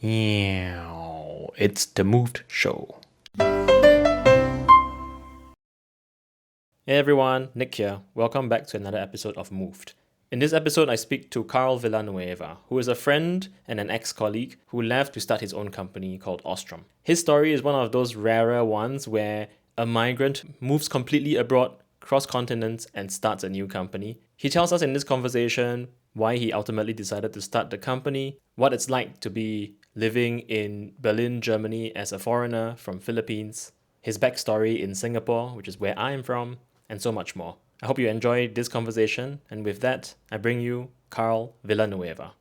Yeah, it's the Moved Show. Hey everyone, Nick here. Welcome back to another episode of Moved. In this episode, I speak to Karl Villanueva, who is a friend and an ex-colleague who left to start his own company called Ostrom. His story is one of those rarer ones where a migrant moves completely abroad, cross continents, and starts a new company. He tells us in this conversation why he ultimately decided to start the company, what it's like to be living in Berlin, Germany as a foreigner from Philippines, his backstory in Singapore, which is where I am from, and so much more. I hope you enjoy this conversation, and with that, I bring you Karl Villanueva.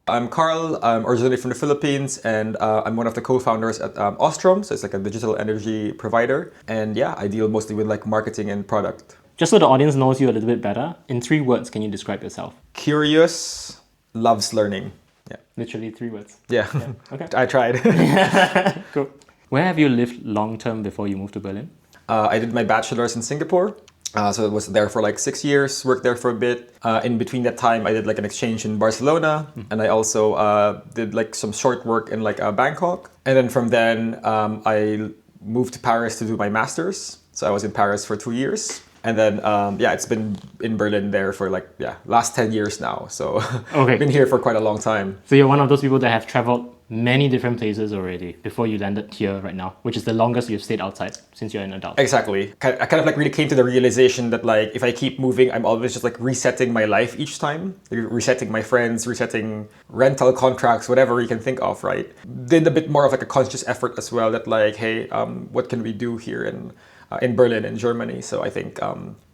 I'm Karl. I'm originally from the Philippines, and I'm one of the co-founders at Ostrom. So it's like a digital energy provider. And yeah, I deal mostly with like marketing and product. Just so the audience knows you a little bit better, in 3 words, can you describe yourself? Curious, loves learning. Yeah. Literally 3 words. Yeah. Okay. I tried. Cool. Where have you lived long term before you moved to Berlin? I did my bachelor's in Singapore. So I was there for like 6 years, worked there for a bit. In between that time, I did like an exchange in Barcelona. And I also did like some short work in like Bangkok. And then from then, I moved to Paris to do my master's. So I was in Paris for 2 years. And then, it's been in Berlin there for like, last 10 years now. So Okay. been here for quite a long time. So you're one of those people that have traveled many different places already before you landed here right now, which is the longest you've stayed outside since you're an adult. Exactly. I kind of like really came to the realization that like if I keep moving, I'm always just like resetting my life each time, like resetting my friends, resetting rental contracts, whatever you can think of, right? Did a bit more of like a conscious effort as well that like, hey, what can we do here in Berlin in Germany? So I think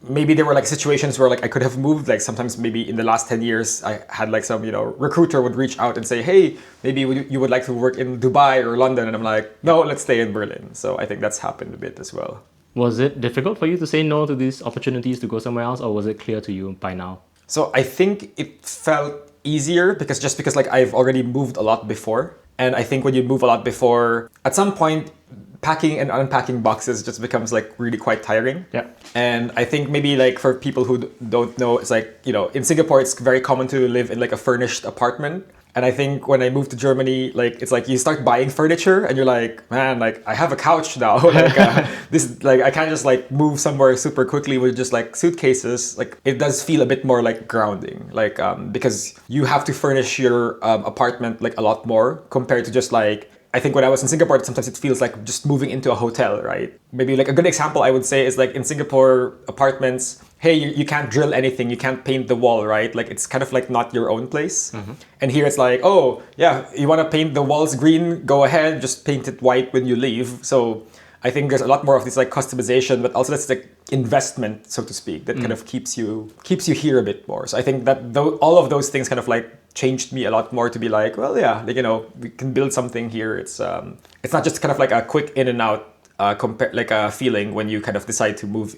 maybe there were like situations where like I could have moved, like sometimes maybe in the last 10 years I had like some recruiter would reach out and say, hey, maybe you would like to work in Dubai or London, and I'm like, no, let's stay in Berlin. So I think that's happened a bit as well. Was it difficult for you to say no to these opportunities to go somewhere else, or was it clear to you by now? So I think it felt easier because like I've already moved a lot before. And I think when you move a lot before, at some point, packing and unpacking boxes just becomes like really quite tiring. Yeah. And I think maybe like for people who don't know, it's like, in Singapore, it's very common to live in like a furnished apartment. And I think when I moved to Germany, like it's like you start buying furniture and you're like, man, like I have a couch now. Like this, like I can't just like move somewhere super quickly with just like suitcases. Like it does feel a bit more like grounding, like because you have to furnish your apartment like a lot more compared to just like. I think when I was in Singapore, sometimes it feels like just moving into a hotel, right? Maybe like a good example I would say is like in Singapore apartments, hey, you can't drill anything, you can't paint the wall, right? Like it's kind of like not your own place. Mm-hmm. And here it's like, oh yeah, you want to paint the walls green, go ahead, just paint it white when you leave. So I think there's a lot more of this like customization, but also that's like investment, so to speak, that kind of keeps you here a bit more. So I think that all of those things kind of like changed me a lot more to be like, well, yeah, like, we can build something here. It's not just kind of like a quick in and out like a feeling when you kind of decide to move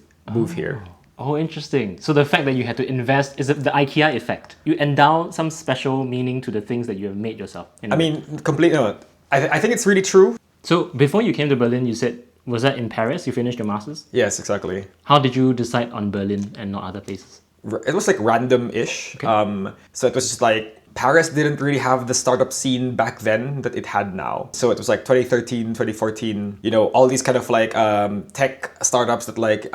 here. Oh, interesting. So the fact that you had to invest, is it the IKEA effect? You endow some special meaning to the things that you have made yourself. I mean, completely. No, I think it's really true. So before you came to Berlin, you said, was that in Paris? You finished your master's? Yes, exactly. How did you decide on Berlin and not other places? It was like random-ish. Okay. So it was just like Paris didn't really have the startup scene back then that it had now. So it was like 2013, 2014, all these kind of like tech startups that like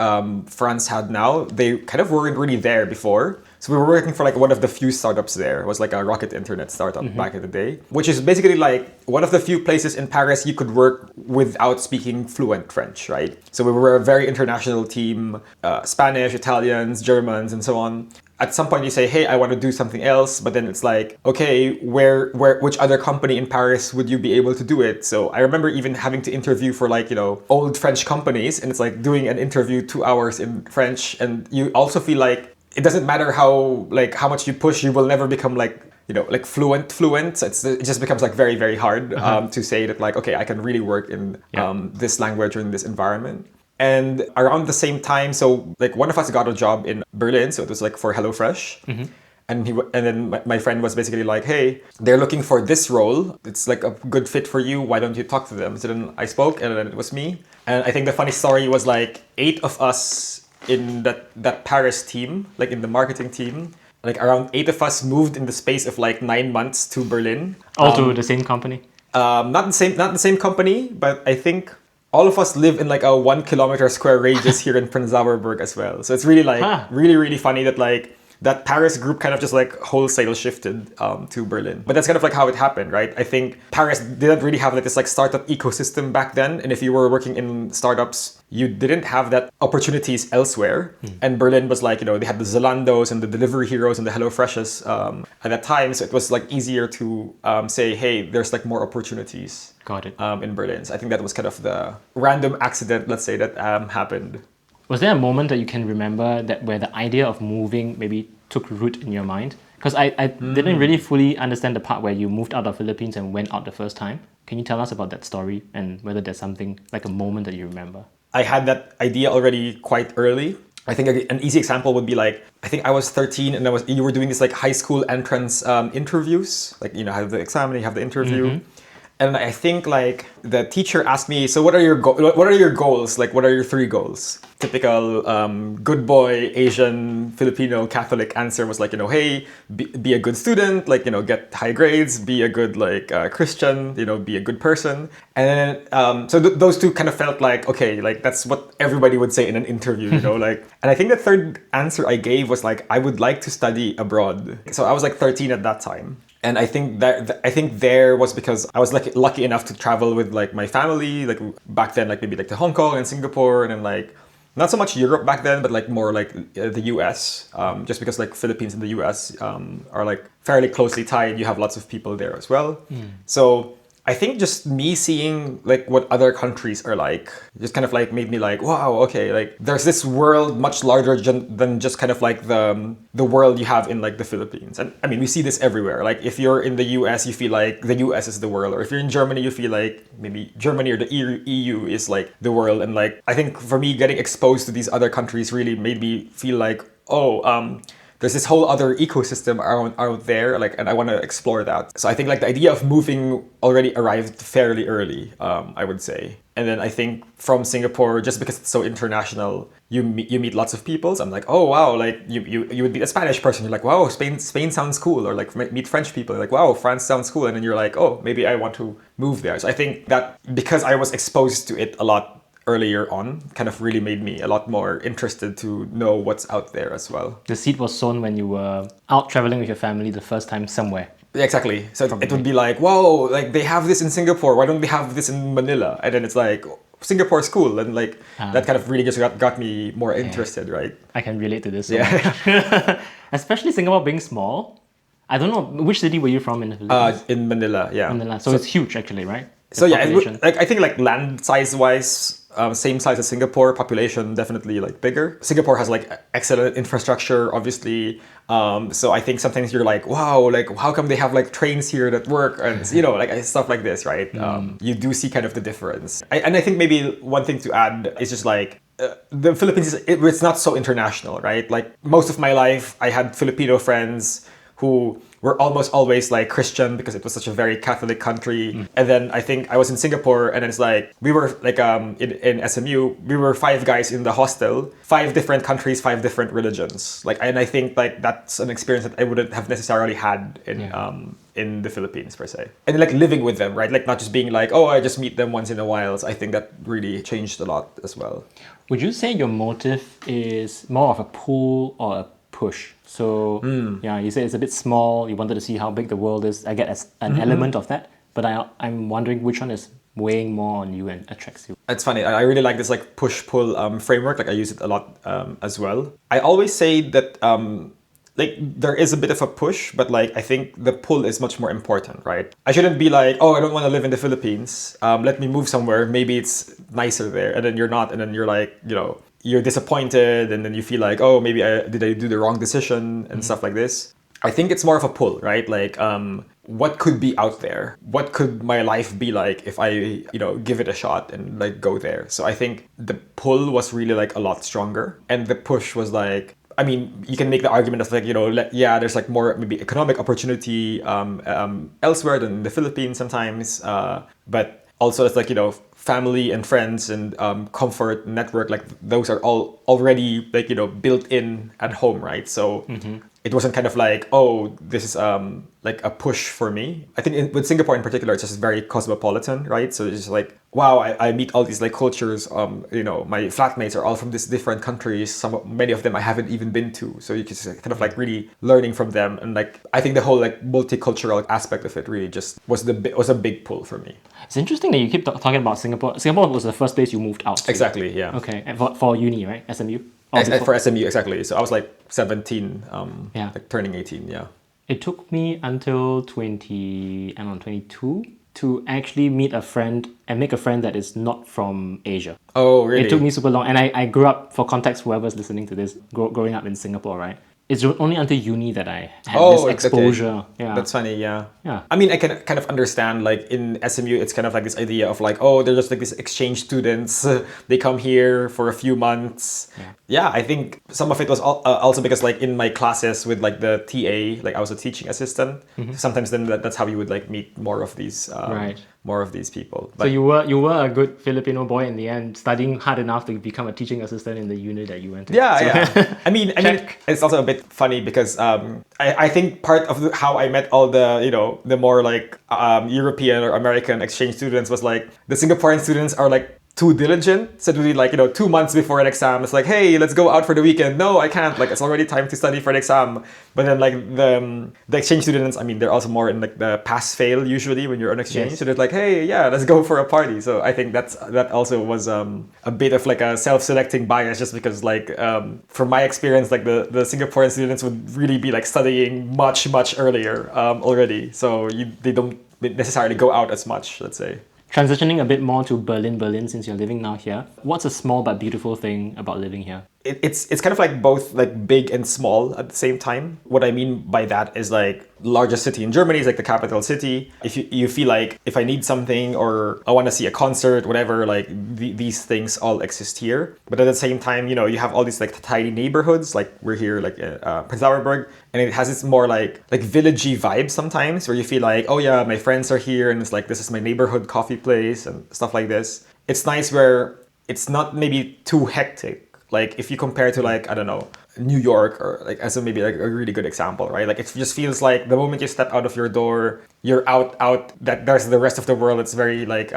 France had now, they kind of weren't really there before. So we were working for like one of the few startups there. It was like a rocket internet startup back in the day, which is basically like one of the few places in Paris you could work without speaking fluent French, right? So we were a very international team, Spanish, Italians, Germans, and so on. At some point you say, hey, I want to do something else, but then it's like, okay, which other company in Paris would you be able to do it? So I remember even having to interview for like, old French companies, and it's like doing an interview 2 hours in French, and you also feel like it doesn't matter how much you push, you will never become like, like fluent. So it just becomes like very, very hard to say that like, okay, I can really work in this language or in this environment. And around the same time, so like one of us got a job in Berlin, so it was like for HelloFresh. Mm-hmm. And then my friend was basically like, hey, they're looking for this role. It's like a good fit for you. Why don't you talk to them? So then I spoke, and then it was me. And I think the funny story was like 8 of us in that Paris team, like in the marketing team. like around 8 of us moved in the space of like 9 months to Berlin. All to the same company? Not the same company, but I think all of us live in like a 1 kilometer square radius here in Prenzlauer Berg as well. So it's really like really funny that like that Paris group kind of just like wholesale shifted to Berlin. But that's kind of like how it happened, right? I think Paris didn't really have like this like startup ecosystem back then. And if you were working in startups, you didn't have that opportunities elsewhere. And Berlin was like, they had the Zalandos and the Delivery Heroes and the HelloFreshes at that time. So it was like easier to say, hey, there's like more opportunities. Got it. In Berlin. So I think that was kind of the random accident, let's say, that happened. Was there a moment that you can remember that where the idea of moving maybe took root in your mind? Because I didn't really fully understand the part where you moved out of Philippines and went out the first time. Can you tell us about that story and whether there's something like a moment that you remember? I had that idea already quite early. I think an easy example would be like, I think I was 13 and you were doing this like high school entrance interviews. Like, have the exam and you have the interview. And I think like the teacher asked me, so what are your goals? Like, what are your 3 goals? Typical good boy, Asian, Filipino, Catholic answer was like, hey, be a good student, like, get high grades, be a good like Christian, be a good person. And then, so those 2 kind of felt like, okay, like that's what everybody would say in an interview, like. And I think the 3rd answer I gave was like, I would like to study abroad. So I was like 13 at that time. And I think there was because I was like lucky enough to travel with like my family, like back then, like maybe like to Hong Kong and Singapore, and then like not so much Europe back then, but like more like the US, just because like Philippines and the US are like fairly closely tied. You have lots of people there as well. So I think just me seeing like what other countries are like just kind of like made me like, wow, okay, like there's this world much larger than just kind of like the world you have in like the Philippines. And I mean, we see this everywhere. Like if you're in the US, you feel like the US is the world, or if you're in Germany, you feel like maybe Germany or the EU is like the world. And like I think for me, getting exposed to these other countries really made me feel like, there's this whole other ecosystem out there, like, and I want to explore that. So I think like the idea of moving already arrived fairly early, I would say. And then I think from Singapore, just because it's so international, you meet lots of people. So I'm like, oh wow, like you would meet a Spanish person. You're like, wow, Spain sounds cool. Or like meet French people. You're like, wow, France sounds cool. And then you're like, oh, maybe I want to move there. So I think that because I was exposed to it a lot earlier on kind of really made me a lot more interested to know what's out there as well. The seed was sown when you were out traveling with your family the first time somewhere. Yeah, exactly. So it would be like, whoa, like they have this in Singapore. Why don't they have this in Manila? And then it's like, Singapore's cool. And like that kind of really just got me more interested, right? I can relate to this so much. Especially Singapore being small. I don't know, which city were you from in the Philippines? In Manila, yeah. Manila. So it's huge actually, right? So yeah, I think like land size wise, same size as Singapore, population definitely like bigger. Singapore has like excellent infrastructure, obviously. So I think sometimes you're like, wow, like how come they have like trains here that work and like stuff like this, right? You do see kind of the difference. And I think maybe one thing to add is just like the Philippines it's not so international, right? Like most of my life, I had Filipino friends who were almost always like Christian because it was such a very Catholic country. And then I think I was in Singapore and it's like, we were like in SMU, we were 5 guys in the hostel, 5 different countries, 5 different religions. Like, and I think like that's an experience that I wouldn't have necessarily had in the Philippines per se. And like living with them, right? Like not just being like, oh, I just meet them once in a while. So I think that really changed a lot as well. Would you say your motive is more of a pull or a push? So yeah, you say it's a bit small. You wanted to see how big the world is. I get as an element of that, but I'm wondering which one is weighing more on you and attracts you. It's funny. I really like this like push-pull framework. Like I use it a lot as well. I always say that like there is a bit of a push, but like I think the pull is much more important, right? I shouldn't be like, oh, I don't want to live in the Philippines. Let me move somewhere. Maybe it's nicer there, and then you're not, and then you're like, you're disappointed, and then you feel like, oh, maybe did I do the wrong decision and stuff like this. I think it's more of a pull, right? Like, what could be out there? What could my life be like if I, give it a shot and like go there? So I think the pull was really like a lot stronger, and the push was like, I mean, you can make the argument of like, there's like more maybe economic opportunity elsewhere than the Philippines sometimes, but also it's like, family and friends and comfort, network, like those are all already like, built in at home, right? So it wasn't kind of like, oh, this is like a push for me. I think with Singapore in particular, it's just very cosmopolitan, right? So it's just like, wow, I meet all these like cultures. My flatmates are all from these different countries. Many of them I haven't even been to. So you can just kind of like really learning from them. And like, I think the whole like multicultural aspect of it really just was a big pull for me. It's interesting that you keep talking about Singapore. Singapore was the first place you moved out to. Exactly, yeah. Okay, and for uni, right? SMU? For SMU, exactly. So I was like 17, Yeah. like turning 18, yeah. It took me until 22 to actually meet a friend and make a friend that is not from Asia. Oh, really? It took me super long. And I grew up, for context, whoever's listening to this, growing up in Singapore, right? It's only until uni that I had this exposure. Okay. Yeah. That's funny, yeah. Yeah. I mean, I can kind of understand, like, in SMU, it's kind of like this idea of like, oh, they're just like these exchange students. They come here for a few months. Yeah, I think some of it was also because, like, in my classes with, like, the TA, like, I was a teaching assistant. Sometimes then that's how you would, like, meet more of these people. But So you were a good Filipino boy in the end, studying hard enough to become a teaching assistant in the unit that you went to. yeah. I mean, it's also a bit funny because I think part of how I met all the the more like European or American exchange students was like the Singaporean students are like too diligent. So it would be like 2 months before an exam, it's like, hey, let's go out for the weekend. No, I can't. Like, it's already time to study for the exam. But then like the exchange students, I mean, they're also more in like the pass fail usually when you're on exchange. Yes. So they're like, hey, yeah, let's go for a party. So I think that also was a bit of like a self-selecting bias, just because like from my experience, like the Singaporean students would really be like studying much earlier already. So they don't necessarily go out as much, let's say. Transitioning a bit more to Berlin, since you're living now here. What's a small but beautiful thing about living here? It's kind of like both like big and small at the same time. What I mean by that is like largest city in Germany is like the capital city. If you feel like if I need something or I want to see a concert, whatever, like these things all exist here. But at the same time, you have all these like tiny neighborhoods. Like we're here like Prince Lauerberg, and it has this more like villagey vibe sometimes, where you feel like, oh yeah, my friends are here, and it's like this is my neighborhood coffee place and stuff like this. It's nice where it's not maybe too hectic. Like if you compare to like, I don't know, New York, or like as maybe like a really good example, right? Like it just feels like the moment you step out of your door, you're out, that there's the rest of the world. It's very like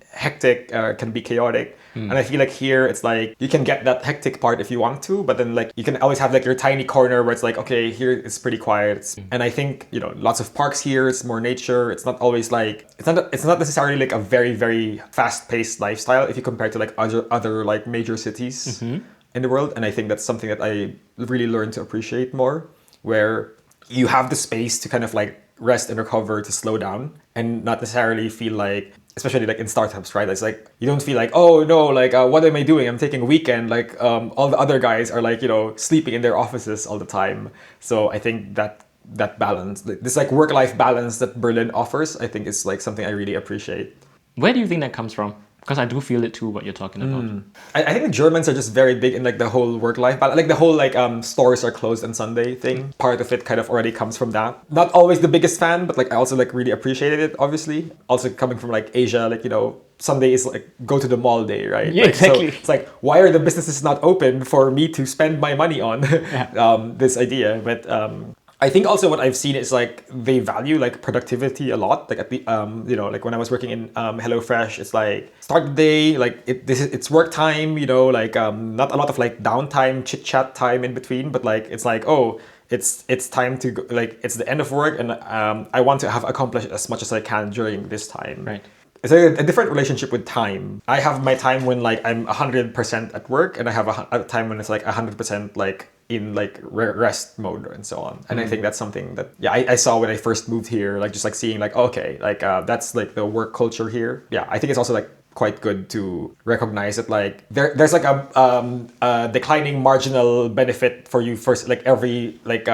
hectic, can be chaotic. And I feel like here it's like you can get that hectic part if you want to, but then like you can always have like your tiny corner where it's like, okay, here it's pretty quiet. And I think, lots of parks here, it's more nature. It's not always like, it's not necessarily like a very, very fast-paced lifestyle if you compare to like other like major cities in the world. And I think that's something that I really learned to appreciate more, where you have the space to kind of like rest and recover, to slow down, and not necessarily feel like, especially like in startups, right? It's like you don't feel like, oh no, like what am I doing? I'm taking a weekend. Like all the other guys are like sleeping in their offices all the time. So I think that balance, this like work-life balance that Berlin offers, I think is like something I really appreciate. Where do you think that comes from? Because I do feel it too, what you're talking about. I think the Germans are just very big in like the whole work-life balance, like the whole like stores are closed on Sunday thing. Part of it kind of already comes from that. Not always the biggest fan, but like I also like really appreciated it, obviously. Also coming from like Asia, like Sunday is like go to the mall day, right? Yeah, like, exactly. So it's like, why are the businesses not open for me to spend my money on? This idea, but I think also what I've seen is like they value like productivity a lot. Like at the like when I was working in HelloFresh, it's like start the day, like it's work time, like not a lot of like downtime, chit chat time in between, but like it's like, oh, it's time to go, like it's the end of work, and I want to have accomplished as much as I can during this time. Right. It's a different relationship with time. I have my time when like I'm 100% at work, and I have a time when it's like 100% like in like rest mode and so on. And I think that's something that I saw when I first moved here, like just like seeing like, okay, like that's like the work culture here. Yeah, I think it's also like quite good to recognize that like there's like a declining marginal benefit for you first, like every like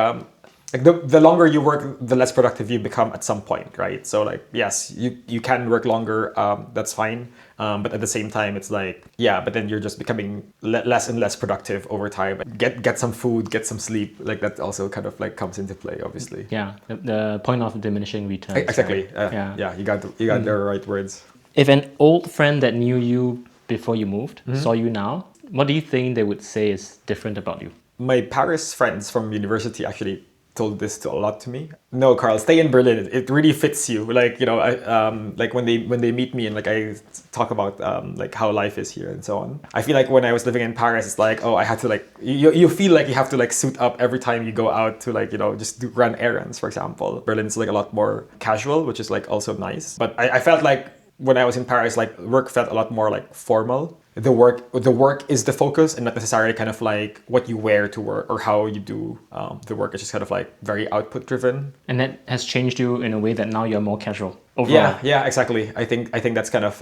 the longer you work, the less productive you become at some point, right? So like, yes, you can work longer, that's fine. But at the same time, it's like, but then you're just becoming less and less productive over time. Get some food, get some sleep. Like that also kind of like comes into play, obviously. Yeah, the point of diminishing returns. Exactly. Right? You got the right words. If an old friend that knew you before you moved saw you now, what do you think they would say is different about you? My Paris friends from university actually told this to a lot to me. No, Carl, stay in Berlin. It really fits you. Like, you know, like when they meet me and like I talk about like how life is here and so on. I feel like when I was living in Paris, it's like, oh, I had to like you feel like you have to like suit up every time you go out to like, you know, just run errands, for example. Berlin's like a lot more casual, which is like also nice. But I felt like when I was in Paris, like work felt a lot more like formal. The work is the focus and not necessarily kind of like what you wear to work or how you do the work. It's just kind of like very output driven. And that has changed you in a way that now you're more casual overall. Yeah, exactly. I think that's kind of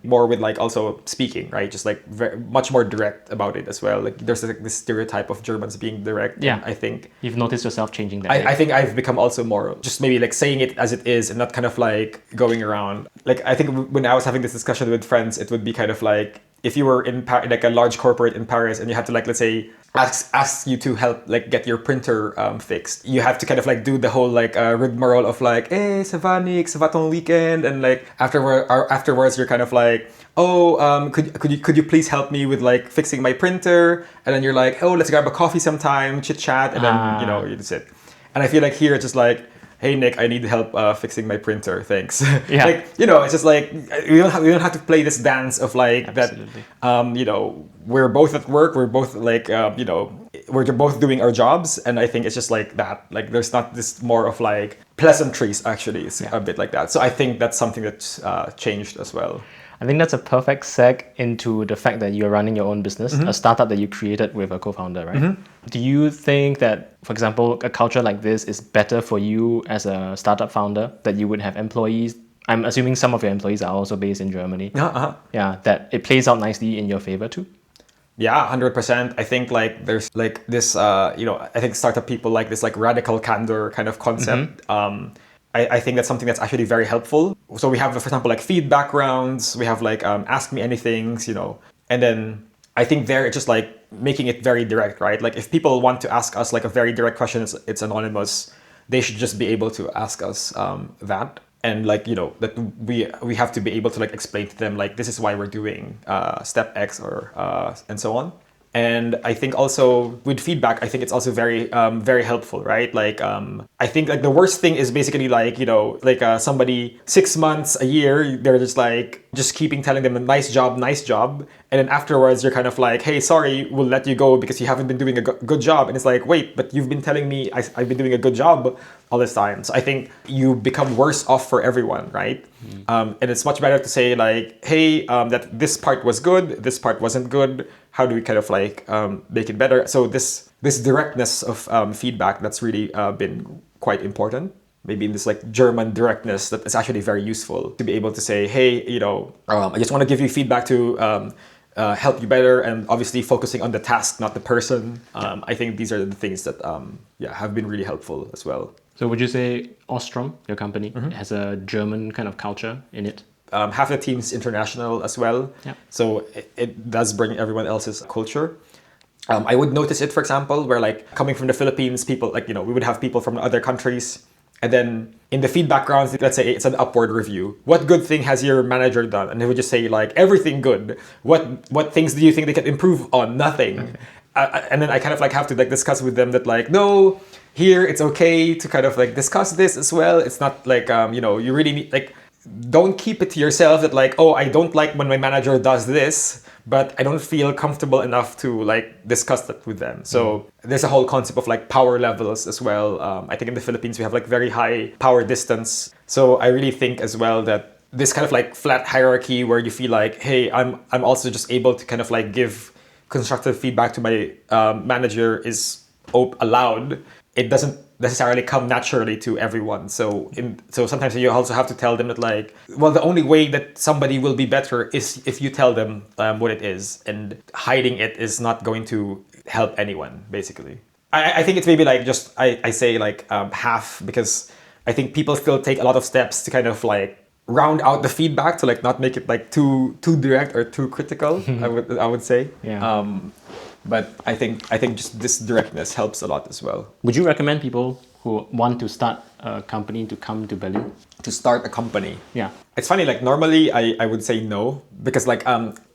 more with like also speaking, right? Just like very, much more direct about it as well. Like there's like this stereotype of Germans being direct. Yeah, I think you've noticed yourself changing that. I think I've become also more just maybe like saying it as it is and not kind of like going around. Like I think when I was having this discussion with friends, it would be kind of like if you were in like a large corporate in Paris and you had to like, let's say, ask you to help like get your printer fixed, you have to kind of like do the whole like rigmarole of like, hey, ça va Nick, ça va ton weekend, and like afterwards you're kind of like, oh, could you please help me with like fixing my printer, and then you're like, oh, let's grab a coffee sometime, chit chat, and then you know you just sit. And I feel like here it's just like, hey Nick, I need help fixing my printer. Thanks. Yeah. Like, you know, it's just like we don't have to play this dance of like Absolutely. that. You know, we're both at work. We're both like you know, we're both doing our jobs, and I think it's just like that. Like, there's not this more of like pleasantries. Actually, it's a bit like that. So I think that's something that's changed as well. I think that's a perfect seg into the fact that you're running your own business, a startup that you created with a co-founder, right? Do you think that, for example, a culture like this is better for you as a startup founder, that you would have employees? I'm assuming some of your employees are also based in Germany. Yeah, that it plays out nicely in your favor too? Yeah, 100%. I think like there's like this, you know, I think startup people like this like radical candor kind of concept. I think that's something that's actually very helpful. So we have, for example, like feedback rounds. We have like ask me anythings, you know. And then I think there it's just like making it very direct, right? Like if people want to ask us like a very direct question, it's anonymous. They should just be able to ask us that. And like, you know, that we have to be able to like explain to them like this is why we're doing step X or and so on. And I think also with feedback, I think it's also very, very helpful, right? Like, I think like the worst thing is basically like, you know, like somebody 6 months, a year, they're just like, just keeping telling them nice job. And then afterwards, you're kind of like, hey, sorry, we'll let you go because you haven't been doing a good job. And it's like, wait, but you've been telling me I've been doing a good job all this time. So I think you become worse off for everyone, right? And it's much better to say like, hey, that this part was good, this part wasn't good. How do we kind of like make it better? So this directness of feedback, that's really been quite important. Maybe in this like German directness that is actually very useful to be able to say, hey, you know, I just want to give you feedback to help you better, and obviously focusing on the task, not the person. I think these are the things that have been really helpful as well. So would you say Ostrom, your company, has a German kind of culture in it? Half the team's international as well. Yeah. So it does bring everyone else's culture. I would notice it, for example, where like coming from the Philippines, people like, you know, we would have people from other countries. And then in the feedback rounds, let's say it's an upward review. What good thing has your manager done? And they would just say like, everything good. What things do you think they can improve on? Nothing. Okay. And then I kind of like have to like discuss with them that like, no, here it's okay to kind of like discuss this as well. It's not like, you know, you really need like, don't keep it to yourself that like, oh, I don't like when my manager does this, but I don't feel comfortable enough to like discuss that with them. So there's a whole concept of like power levels as well. I think in the Philippines we have like very high power distance. So I really think as well that this kind of like flat hierarchy where you feel like, hey, I'm also just able to kind of like give constructive feedback to my manager is allowed. It doesn't necessarily come naturally to everyone. So sometimes you also have to tell them that like, well, the only way that somebody will be better is if you tell them what it is, and hiding it is not going to help anyone, basically. I think it's maybe like just, I say like half, because I think people still take a lot of steps to kind of like round out the feedback to like not make it like too direct or too critical. I would say. Yeah. But I think just this directness helps a lot as well. Would you recommend people who want to start a company to come to Berlin? To start a company. Yeah. It's funny, like normally I would say no, because like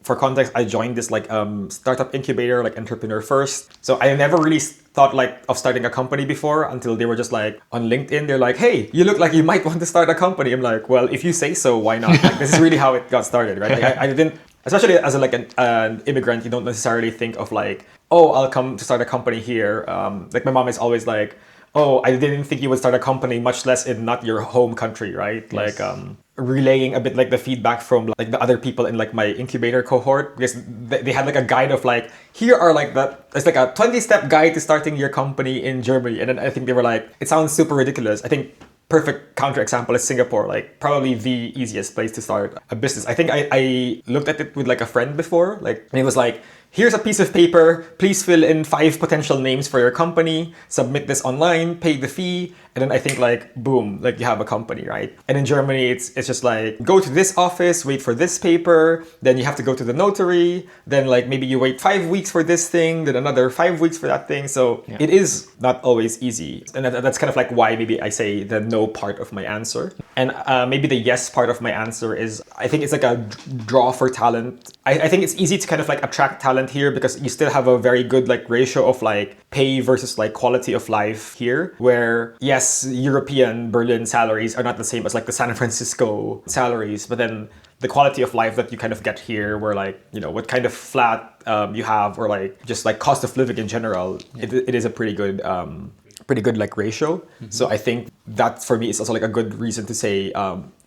for context, I joined this like startup incubator, like Entrepreneur First. So I never really thought like of starting a company before until they were just like on LinkedIn. They're like, hey, you look like you might want to start a company. I'm like, well, if you say so, why not? Like, this is really how it got started, right? Like, I didn't, especially as like an immigrant, you don't necessarily think of like, oh, I'll come to start a company here. Like my mom is always like, oh, I didn't think you would start a company, much less in not your home country, right? Yes. Like relaying a bit like the feedback from like the other people in like my incubator cohort, because they had like a guide of like, here are like it's like a 20-step guide to starting your company in Germany. And then I think they were like, it sounds super ridiculous. I think perfect counterexample is Singapore, like probably the easiest place to start a business. I think I looked at it with like a friend before, like, and it was like, here's a piece of paper, please fill in 5 potential names for your company, submit this online, pay the fee, and then I think like, boom, like you have a company, right? And in Germany, it's just like, go to this office, wait for this paper, then you have to go to the notary, then like maybe you wait 5 weeks for this thing, then another 5 weeks for that thing. So Yeah. it is not always easy. And that's kind of like why maybe I say the no part of my answer. And maybe the yes part of my answer is, I think it's like a draw for talent. I think it's easy to kind of like attract talent here because you still have a very good like ratio of like pay versus like quality of life here, where yes, European Berlin salaries are not the same as like the San Francisco salaries, but then the quality of life that you kind of get here, where like, you know, what kind of flat you have, or like just like cost of living in general, it is a pretty good like ratio. So I think that for me is also like a good reason to say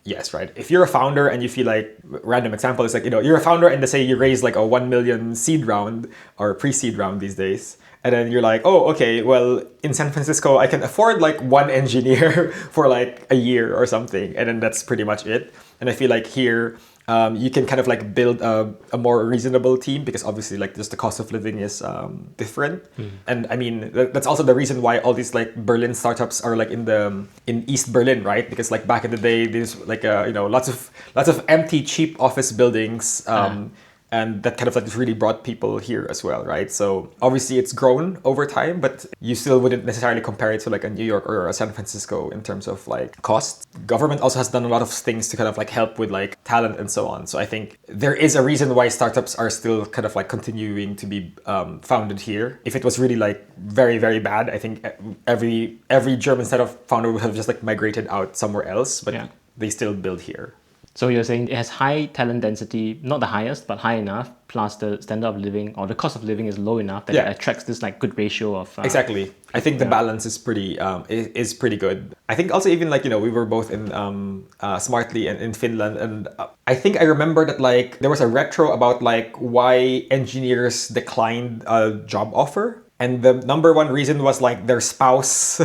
yes, right? If you're a founder and you feel like, random example is like, you know, you're a founder and they say you raise like a 1 million seed round or pre-seed round these days. And then you're like, oh, okay, well, in San Francisco, I can afford like one engineer for like a year or something. And then that's pretty much it. And I feel like here, you can kind of like build a more reasonable team, because obviously like just the cost of living is different. And I mean, that's also the reason why all these like Berlin startups are like in East Berlin, right? Because like back in the day, there's like you know, lots of empty cheap office buildings. And that kind of like just really brought people here as well, right? So obviously it's grown over time, but you still wouldn't necessarily compare it to like a New York or a San Francisco in terms of like cost. Government also has done a lot of things to kind of like help with like talent and so on. So I think there is a reason why startups are still kind of like continuing to be founded here. If it was really like very, very bad, I think every German startup founder would have just like migrated out somewhere else, but Yeah. they still build here. So you're saying it has high talent density, not the highest, but high enough, plus the standard of living or the cost of living is low enough that Yeah. it attracts this like good ratio of... Exactly. I think the balance is pretty good. I think also even like, you know, we were both in Smartly and in Finland, and I think I remember that like there was a retro about like why engineers declined a job offer. And the number one reason was like their spouse,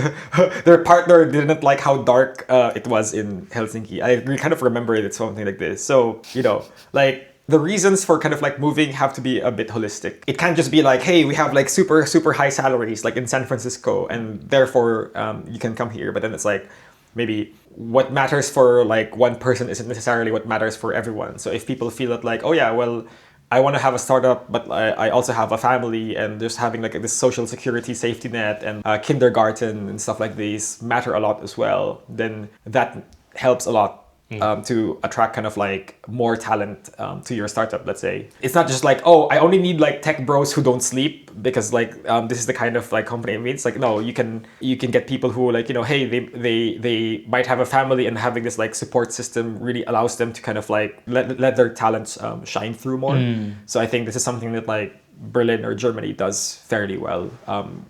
their partner didn't like how dark it was in Helsinki. I kind of remember it, something like this. So, you know, like the reasons for kind of like moving have to be a bit holistic. It can't just be like, hey, we have like super, super high salaries like in San Francisco and therefore you can come here. But then it's like, maybe what matters for like one person isn't necessarily what matters for everyone. So if people feel that like, oh yeah, well, I want to have a startup, but I also have a family, and just having like this social security safety net and kindergarten and stuff like these matter a lot as well, then that helps a lot to attract kind of like more talent to your startup, let's say. It's not just like, oh, I only need like tech bros who don't sleep because like this is the kind of like company I mean. It's like, no, you can get people who like, you know, hey, they might have a family, and having this like support system really allows them to kind of like let their talents shine through more. So I think this is something that like Berlin or Germany does fairly well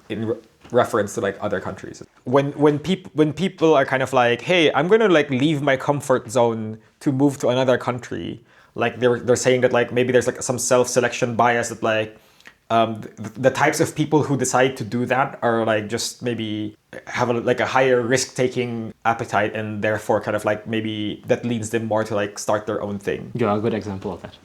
in reference to like other countries. When people are kind of like, hey, I'm gonna like leave my comfort zone to move to another country, like they're saying that like maybe there's like some self-selection bias that like the types of people who decide to do that are like just maybe have a higher risk-taking appetite, and therefore kind of like maybe that leads them more to like start their own thing. You're a good example of that.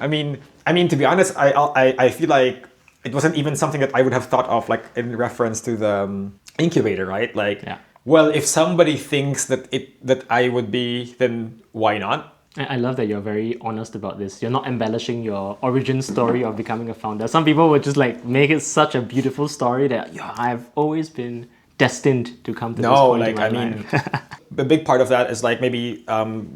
I mean, to be honest, I feel like it wasn't even something that I would have thought of like in reference to the incubator, right? Like, Yeah. well, if somebody thinks that I would be, then why not? I love that you're very honest about this. You're not embellishing your origin story of becoming a founder. Some people would just like make it such a beautiful story that yeah, I've always been destined to come to this No, point in like my I mean, life. a big part of that is like maybe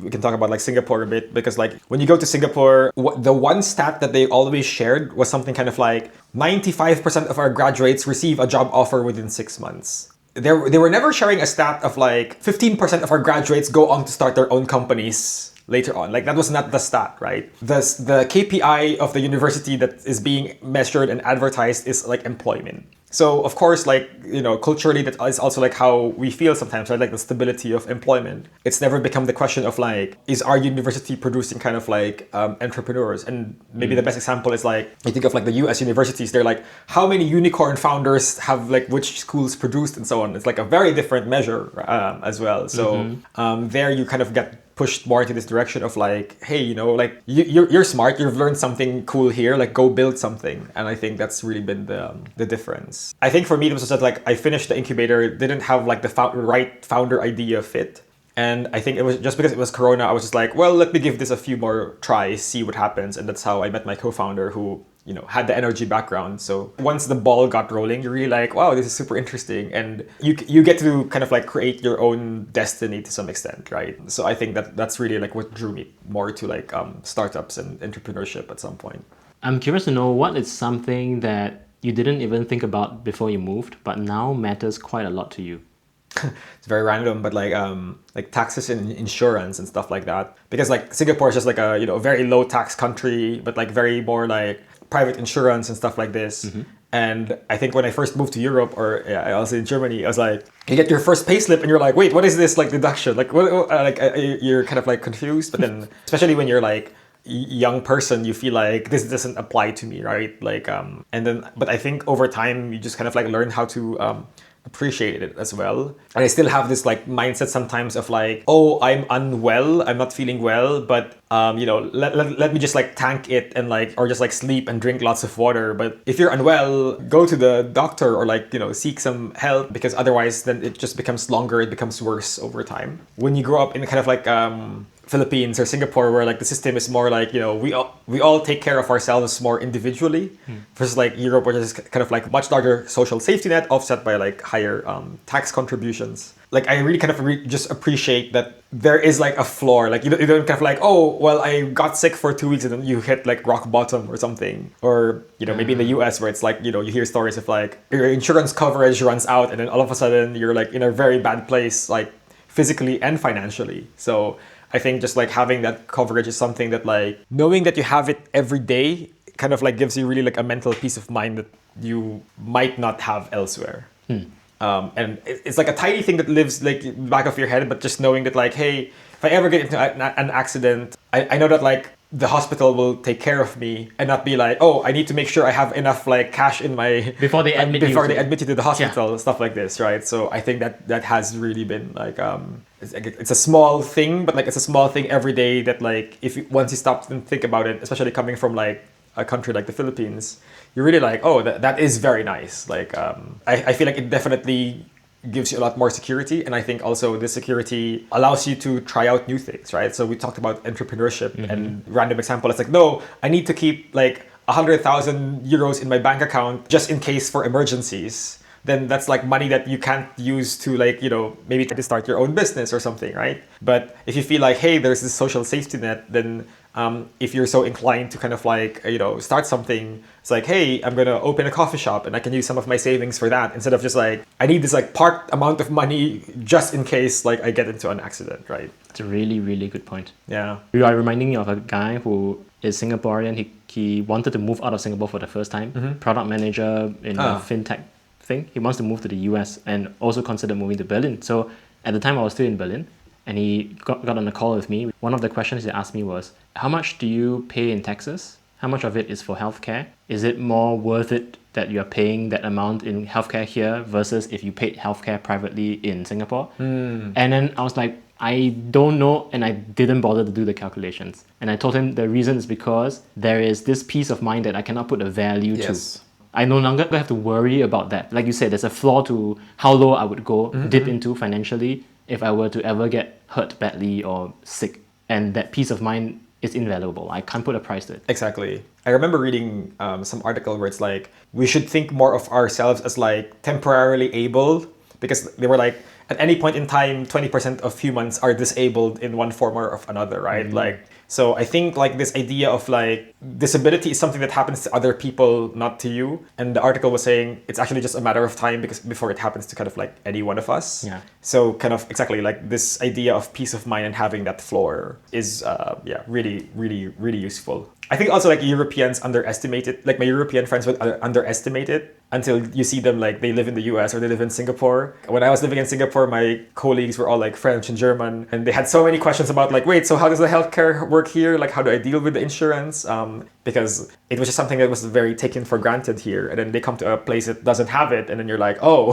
we can talk about like Singapore a bit because like when you go to Singapore, the one stat that they always shared was something kind of like 95% of our graduates receive a job offer within 6 months. They were never sharing a stat of like 15% of our graduates go on to start their own companies later on. Like that was not the stat, right? The KPI of the university that is being measured and advertised is like employment. So of course, like, you know, culturally that is also like how we feel sometimes, right? Like the stability of employment. It's never become the question of like, is our university producing kind of like entrepreneurs? And maybe the best example is like, you think of like the US universities, they're like, how many unicorn founders have like which schools produced and so on. It's like a very different measure as well. So there you kind of get pushed more into this direction of like, hey, you know, like you're smart, you've learned something cool here, like go build something. And I think that's really been the difference. I think for me it was just that like I finished the incubator, didn't have like the right founder idea fit. And I think it was just because it was Corona, I was just like, well, let me give this a few more tries, see what happens. And that's how I met my co-founder who, you know, had the energy background. So once the ball got rolling, you're really like, wow, this is super interesting. And you get to kind of like create your own destiny to some extent, right? So I think that's really like what drew me more to like startups and entrepreneurship at some point. I'm curious to know what is something that you didn't even think about before you moved, but now matters quite a lot to you. It's very random, but like taxes and insurance and stuff like that. Because like Singapore is just like a, you know, very low tax country, but like very more like private insurance and stuff like this. And I think when I first moved to Europe, or yeah, I was in Germany, I was like, you get your first payslip and you're like, wait, what is this like deduction? Like what you're kind of like confused. But then especially when you're like young person, you feel like this doesn't apply to me, right? Like and then but I think over time you just kind of like learn how to appreciate it as well. And I still have this like mindset sometimes of like, oh, I'm unwell, I'm not feeling well, but you know, let me just like tank it and like, or just like sleep and drink lots of water. But if you're unwell, go to the doctor or like, you know, seek some help, because otherwise then it just becomes longer, it becomes worse over time. When you grow up in kind of like Philippines or Singapore, where like the system is more like, you know, we all take care of ourselves more individually, versus like Europe, where there's kind of like much larger social safety net offset by like higher tax contributions. Like I really kind of just appreciate that there is like a floor. Like you don't kind of like, oh well, I got sick for 2 weeks and then you hit like rock bottom or something. Or you know, maybe in the US where it's like, you know, you hear stories of like your insurance coverage runs out and then all of a sudden you're like in a very bad place, like physically and financially. So I think just like having that coverage is something that like knowing that you have it every day kind of like gives you really like a mental peace of mind that you might not have elsewhere. And it's like a tiny thing that lives like in the back of your head, but just knowing that like, hey, if I ever get into an accident, I know that like the hospital will take care of me and not be like, oh, I need to make sure I have enough like cash in my Before they admit you. they admit you to the hospital, stuff like this, right? So I think that has really been like it's a small thing, but like it's a small thing every day that like once you stop and think about it, especially coming from like a country like the Philippines, you're really like, oh, that is very nice. Like I feel like it definitely gives you a lot more security, and I think also this security allows you to try out new things, right? So we talked about entrepreneurship and random example. It's like, no, I need to keep like 100,000 euros in my bank account just in case for emergencies. Then that's like money that you can't use to like, you know, maybe to start your own business or something, right? But if you feel like, hey, there's this social safety net, then if you're so inclined to kind of like, you know, start something, it's like, hey, I'm going to open a coffee shop and I can use some of my savings for that, instead of just like, I need this like part amount of money just in case like I get into an accident, right? It's a really, really good point. Yeah. You are reminding me of a guy who is Singaporean. He wanted to move out of Singapore for the first time. Product manager in a fintech thing. He wants to move to the US and also considered moving to Berlin. So at the time I was still in Berlin, and he got on a call with me. One of the questions he asked me was, how much do you pay in taxes? How much of it is for healthcare? Is it more worth it that you're paying that amount in healthcare here versus if you paid healthcare privately in Singapore? And then I was like, I don't know, and I didn't bother to do the calculations. And I told him the reason is because there is this peace of mind that I cannot put a value to. I no longer have to worry about that. Like you said, there's a flaw to how low I would go, dip into financially if I were to ever get hurt badly or sick. and that peace of mind is invaluable. I can't put a price to it. Exactly. I remember reading some article where it's like we should think more of ourselves as like temporarily able, because they were like at any point in time 20% of humans are disabled in one form or of another, right? Like, so I think like this idea of like disability is something that happens to other people, not to you. And the article was saying it's actually just a matter of time because before it happens to kind of like any one of us. Yeah. So kind of exactly like this idea of peace of mind and having that floor is really, really, really useful. I think also like Europeans underestimate it. Like my European friends would underestimate it until you see them like they live in the US or they live in Singapore. When I was living in Singapore, my colleagues were all like French and German, and they had so many questions about like, wait, so how does the healthcare work here? Like, how do I deal with the insurance? Because it was just something that was very taken for granted here, and then they come to a place that doesn't have it, and then you're like, oh,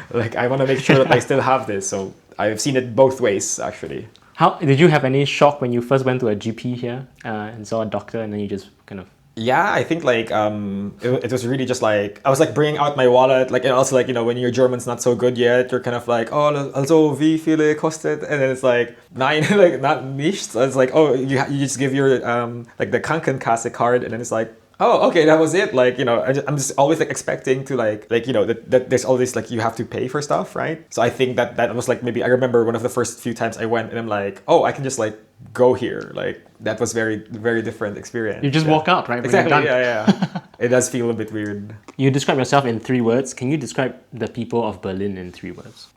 like I want to make sure that I still have this. So I've seen it both ways actually. How did you have any shock when you first went to a GP here and saw a doctor, and then you just kind of? Yeah, I think like it was really just like I was like bringing out my wallet, like, and also like, you know, when your German's not so good yet, you're kind of like, oh, also wie viele kostet, and then it's like nine, like not nichts. It's like, oh, you just give your like the Krankenkasse card, and then it's like, oh, okay, that was it. Like, you know, I'm just always like expecting to like you know that there's always like you have to pay for stuff, right? So I think that was like maybe I remember one of the first few times I went, and I'm like, oh, I can just like go here. Like that was very, very different experience. You just walk out, right? Exactly. Yeah. It does feel a bit weird. You describe yourself in 3 words. Can you describe the people of Berlin in 3 words?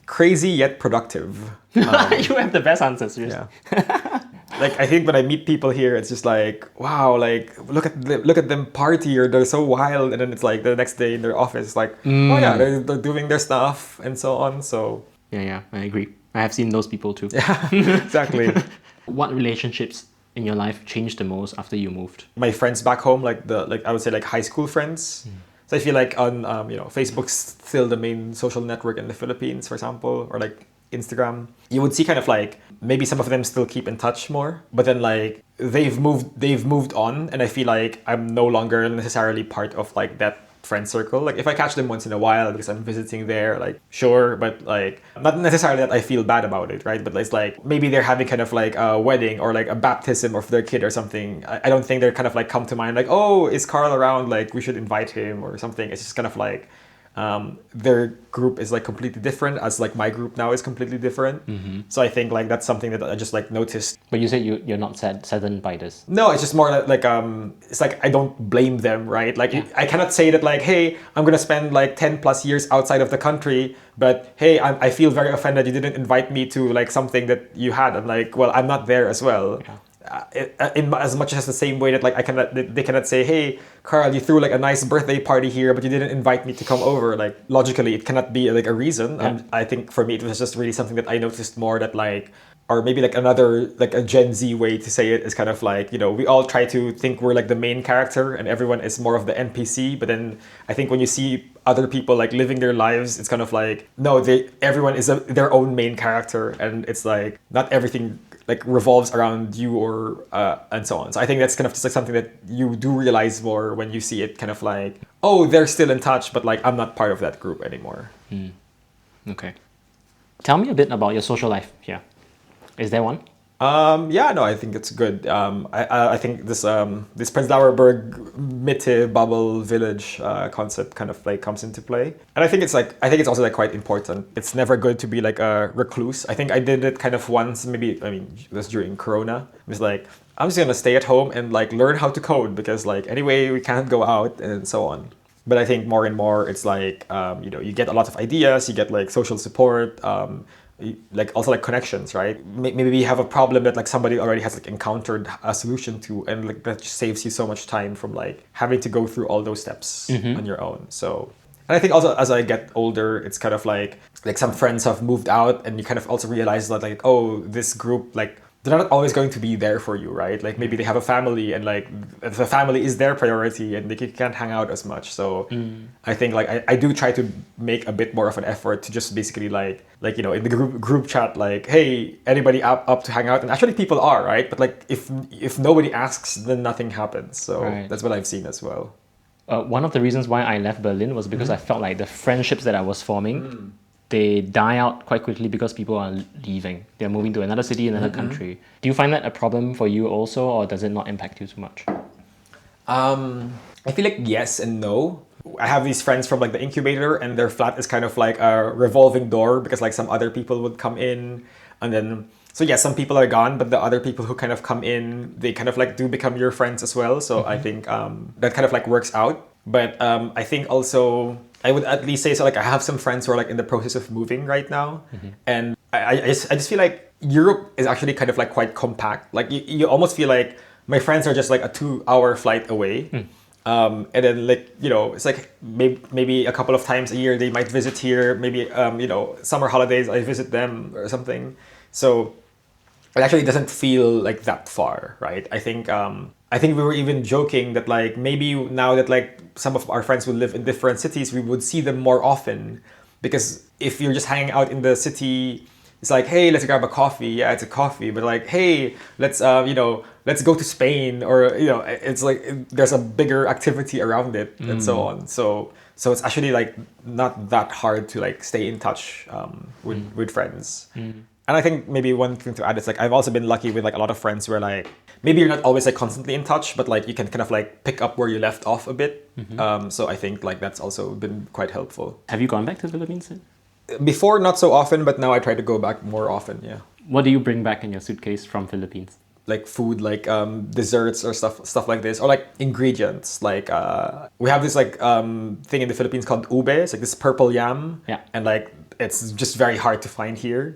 Crazy yet productive. You have the best answers, seriously. Yeah. Like I think when I meet people here, it's just like, wow, like look at them party, or they're so wild, and then it's like the next day in their office, it's like, oh yeah, they're doing their stuff and so on. So Yeah, I agree. I have seen those people too. yeah, exactly. What relationships in your life changed the most after you moved? My friends back home, like I would say like high school friends. So I feel like on you know, Facebook's still the main social network in the Philippines, for example, or like Instagram. You would see kind of like maybe some of them still keep in touch more, but then like they've moved on, and I feel like I'm no longer necessarily part of like that friend circle. Like if I catch them once in a while because I'm visiting there, like sure, but like not necessarily that I feel bad about it, right? But it's like maybe they're having kind of like a wedding or like a baptism of their kid or something. I don't think they're kind of like come to mind like, oh, is Carl around? Like we should invite him or something. It's just kind of like their group is like completely different, as like my group now is completely different. So I think like that's something that I just like noticed. But you said you're not saddened by this. No, it's just more like it's like I don't blame them, right? Like I cannot say that like, hey, I'm gonna spend like 10 plus years outside of the country, but hey, I feel very offended you didn't invite me to like something that you had. I'm like, well, I'm not there as well. Yeah. In as much as the same way that like they cannot say, hey Carl, you threw like a nice birthday party here but you didn't invite me to come over. Like logically it cannot be like a reason. Yeah. I think for me it was just really something that I noticed more, that like, or maybe like another like a Gen Z way to say it is kind of like, you know, we all try to think we're like the main character and everyone is more of the NPC, but then I think when you see other people like living their lives, it's kind of like, no, everyone is their own main character, and it's like not everything like revolves around you or and so on. So I think that's kind of just like something that you do realize more when you see it, kind of like, oh, they're still in touch, but like I'm not part of that group anymore. Okay. Tell me a bit about your social life here. Is there one? Yeah, no, I think it's good. I think this Prenzlauer Berg Mitte bubble village concept kind of like comes into play, and I think it's also like quite important. It's never good to be like a recluse. I think I did it kind of once, maybe, I mean, it was during Corona. It was like, I'm just gonna stay at home and like learn how to code because like anyway we can't go out and so on. But I think more and more it's like you know, you get a lot of ideas, you get like social support. Like also like connections, right? Maybe you have a problem that like somebody already has like encountered a solution to, and like that just saves you so much time from like having to go through all those steps on your own. So, and I think also as I get older, it's kind of like some friends have moved out, and you kind of also realize that like, oh, this group, like they're not always going to be there for you, right? Like maybe they have a family, and like the family is their priority, and they can't hang out as much. So I think like I do try to make a bit more of an effort to just basically like you know, in the group chat, like, hey, anybody up to hang out? And actually people are, right? But like if nobody asks, then nothing happens. So that's what I've seen as well. One of the reasons why I left Berlin was because I felt like the friendships that I was forming they die out quite quickly because people are leaving. They're moving to another city, another country. Do you find that a problem for you also, or does it not impact you too much? I feel like yes and no. I have these friends from like the incubator, and their flat is kind of like a revolving door because like some other people would come in, and then so yeah, some people are gone, but the other people who kind of come in, they kind of like do become your friends as well. So I think that kind of like works out. But I think also I would at least say so. Like I have some friends who are like in the process of moving right now, and I just feel like Europe is actually kind of like quite compact. Like you almost feel like my friends are just like a 2 hour flight away. And then like, it's like maybe a couple of times a year they might visit here. Maybe, summer holidays I visit them or something. So it actually doesn't feel like that far, right? I think we were even joking that like maybe now that like some of our friends would live in different cities, we would see them more often, because if you're just hanging out in the city, it's like, hey, let's grab a coffee. Yeah, it's a coffee, but like, hey, let's go to Spain, or it's like there's a bigger activity around it and so on. So it's actually like not that hard to like stay in touch with friends. And I think maybe one thing to add is like I've also been lucky with like a lot of friends where like maybe you're not always like constantly in touch, but like you can kind of like pick up where you left off a bit. So I think like that's also been quite helpful. Have you gone back to the Philippines then? Before, not so often, but now I try to go back more often. Yeah. What do you bring back in your suitcase from Philippines? Like food, like desserts or stuff like this, or like ingredients. Like we have this like thing in the Philippines called ube. It's like this purple yam. Yeah. And like it's just very hard to find here.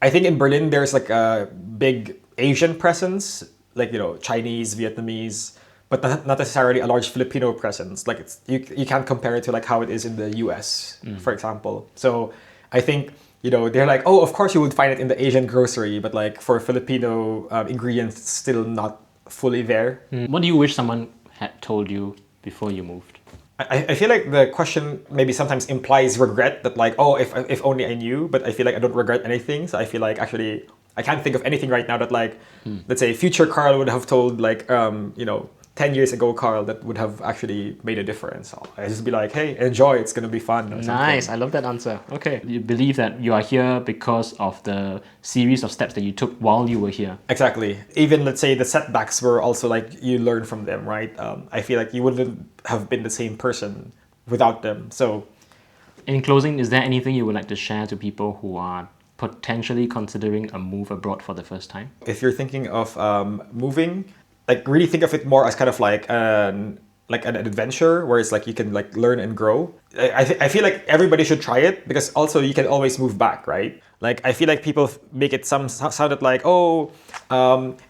I think in Berlin there's like a big Asian presence, like Chinese, Vietnamese, but not necessarily a large Filipino presence. Like you can't compare it to like how it is in the US, for example. So I think they're like, oh, of course you would find it in the Asian grocery, but like for Filipino ingredients, it's still not fully there. What do you wish someone had told you before you moved? I feel like the question maybe sometimes implies regret, that like, oh, if only I knew, but I feel like I don't regret anything. So I feel like actually I can't think of anything right now that like, let's say future Carl would have told like, 10 years ago Carl that would have actually made a difference. So I just be like, hey, enjoy, it's going to be fun. Or Nice, something. I love that answer. Okay. You believe that you are here because of the series of steps that you took while you were here. Exactly. Even let's say the setbacks were also like you learn from them, right? I feel like you wouldn't have been the same person without them. So In closing, is there anything you would like to share to people who are potentially considering a move abroad for the first time? if you're thinking of moving, like really think of it more as kind of like an adventure where it's like you can like learn and grow. I feel like everybody should try it, because also you can always move back, right? Like I feel like people make it sounded like, oh,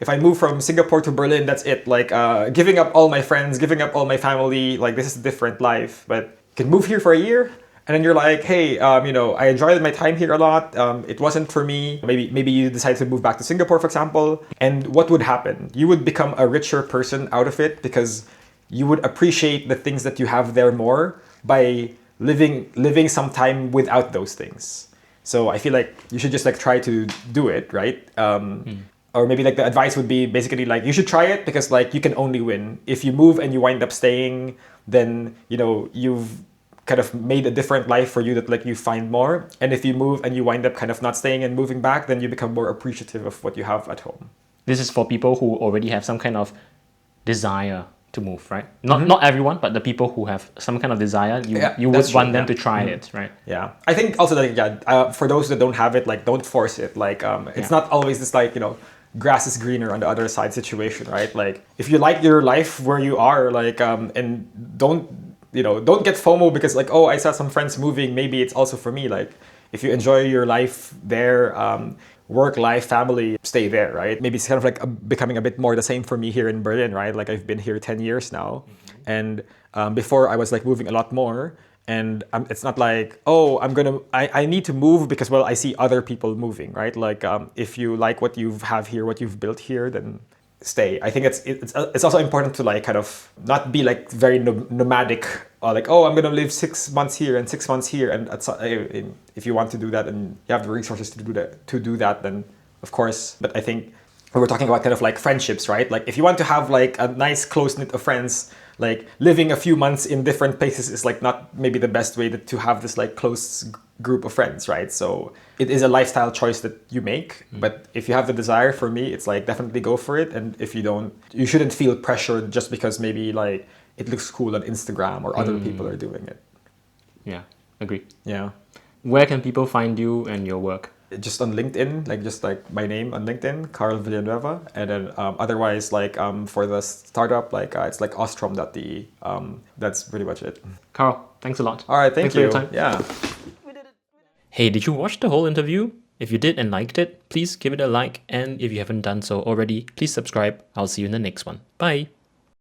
if I move from Singapore to Berlin, that's it. Like giving up all my friends, giving up all my family, like this is a different life. But you can move here for a year, and then you're like, hey, I enjoyed my time here a lot. It wasn't for me. Maybe you decide to move back to Singapore, for example. And what would happen? You would become a richer person out of it, because you would appreciate the things that you have there more by living some time without those things. So I feel like you should just like try to do it, right? Or maybe like the advice would be basically like you should try it, because like you can only win. If you move and you wind up staying, then you've kind of made a different life for you that like you find more. And if you move and you wind up kind of not staying and moving back, then you become more appreciative of what you have at home. This is for people who already have some kind of desire to move, right? Not everyone, but the people who have some kind of desire, you would want them to try it, right? Yeah, I think also that for those that don't have it, like don't force it. Like it's not always this like grass is greener on the other side situation, right? Like if you like your life where you are, like and don't get FOMO because like, oh, I saw some friends moving, maybe it's also for me. Like if you enjoy your life there, work, life, family, stay there, right? Maybe it's kind of like becoming a bit more the same for me here in Berlin, right? Like I've been here 10 years now. And before I was like moving a lot more. And it's not like, oh, I need to move because, well, I see other people moving, right? Like if you like what you have here, what you've built here, then stay. I think it's also important to like kind of not be like very nomadic, or like, oh, I'm gonna live 6 months here and 6 months here, and if you want to do that and you have the resources to do that, then of course. But I think we're talking about kind of like friendships, right? Like if you want to have like a nice close knit of friends, like living a few months in different places is like not maybe the best way to have this like close group of friends, right? So it is a lifestyle choice that you make. But if you have the desire, for me, it's like definitely go for it. And if you don't, you shouldn't feel pressured just because maybe like it looks cool on Instagram or other people are doing it. Yeah, agree. Yeah. Where can people find you and your work? Just on LinkedIn, like just like my name on LinkedIn, Karl Villanueva, and then otherwise like for the startup, like it's like ostrom.de. That's pretty much it. Carl, thanks a lot. All right, thank Thanks you. for your time. Yeah. Hey, did you watch the whole interview? If you did and liked it, please give it a like, and if you haven't done so already, please subscribe. I'll see you in the next one. Bye.